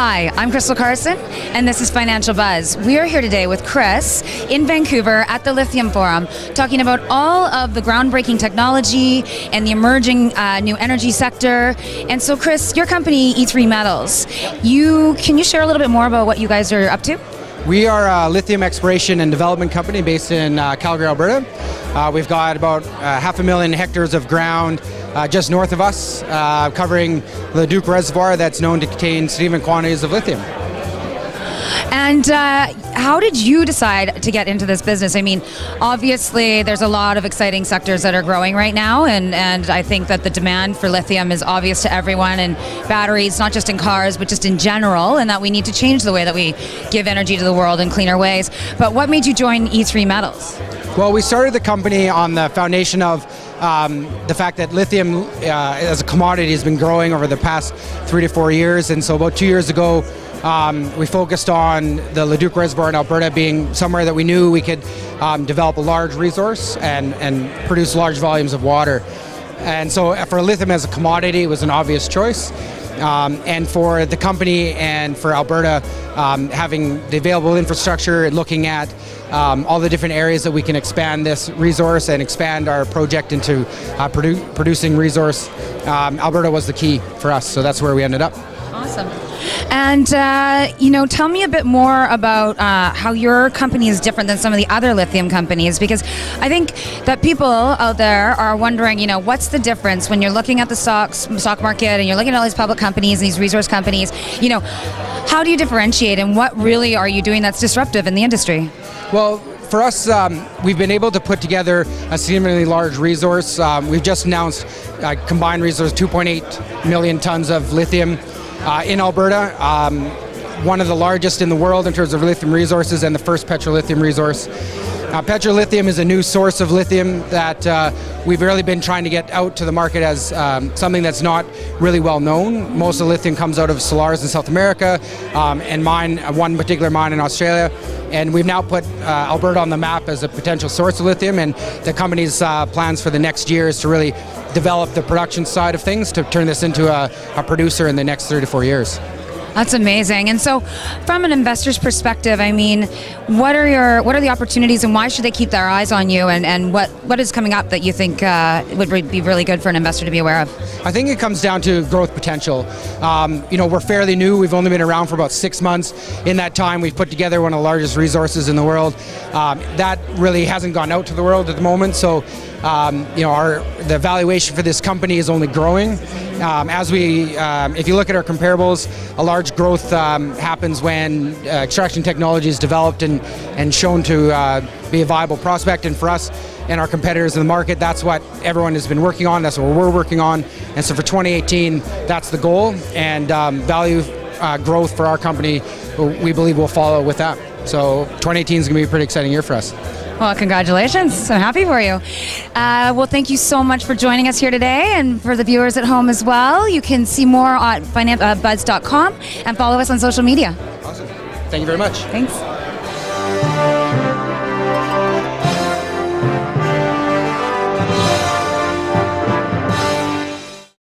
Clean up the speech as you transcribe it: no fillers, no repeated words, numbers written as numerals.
Hi, I'm Crystal Carson, and this is Financial Buzz. We are here today with Chris in Vancouver at the Lithium Forum, talking about all of the groundbreaking technology and the emerging new energy sector. And so, Chris, your company, E3 Metals, can you share a little bit more about what you guys are up to? We are a lithium exploration and development company based in Calgary, Alberta. We've got about 500,000 hectares of ground just north of us, covering the Leduc Reservoir that's known to contain significant quantities of lithium. And how did you decide to get into this business? I mean, obviously there's a lot of exciting sectors that are growing right now, and I think that the demand for lithium is obvious to everyone, and batteries, not just in cars, but just in general, and that we need to change the way that we give energy to the world in cleaner ways. But what made you join E3 Metals? Well, we started the company on the foundation of the fact that lithium as a commodity has been growing over the past 3 to 4 years, and so about 2 years ago we focused on the Leduc Reservoir in Alberta being somewhere that we knew we could develop a large resource and produce large volumes of water. And so for lithium as a commodity, it was an obvious choice. And for the company and for Alberta, having the available infrastructure and looking at all the different areas that we can expand this resource and expand our project into producing resource, Alberta was the key for us, so that's where we ended up. Awesome. And, tell me a bit more about how your company is different than some of the other lithium companies, because I think that people out there are wondering, what's the difference when you're looking at the stock market and you're looking at all these public companies and these resource companies, how do you differentiate, and what really are you doing that's disruptive in the industry? Well, for us, we've been able to put together a significantly large resource. We've just announced a combined resource, 2.8 million tons of lithium in Alberta, one of the largest in the world in terms of lithium resources, and the first petrolithium resource. Petrolithium is a new source of lithium that we've really been trying to get out to the market as something that's not really well known. Most of the lithium comes out of salars in South America and one particular mine in Australia. And we've now put Alberta on the map as a potential source of lithium, and the company's plans for the next year is to really develop the production side of things to turn this into a producer in the next 3 to 4 years. That's amazing. And so from an investor's perspective, I mean, what are the opportunities, and why should they keep their eyes on you, and what is coming up that you think would be really good for an investor to be aware of? I think it comes down to growth potential. We're fairly new. We've only been around for about 6 months. In that time, we've put together one of the largest resources in the world. That really hasn't gone out to the world at the moment. So, the valuation for this company is only growing. If you look at our comparables, a large growth happens when extraction technology is developed and shown to be a viable prospect. And for us and our competitors in the market, that's what everyone has been working on. That's what we're working on. And so for 2018, that's the goal. And value growth for our company, we believe, will follow with that. So 2018 is going to be a pretty exciting year for us. Well, congratulations. I'm happy for you. Well, thank you so much for joining us here today, and for the viewers at home as well. You can see more at buzz.com and follow us on social media. Awesome. Thank you very much. Thanks.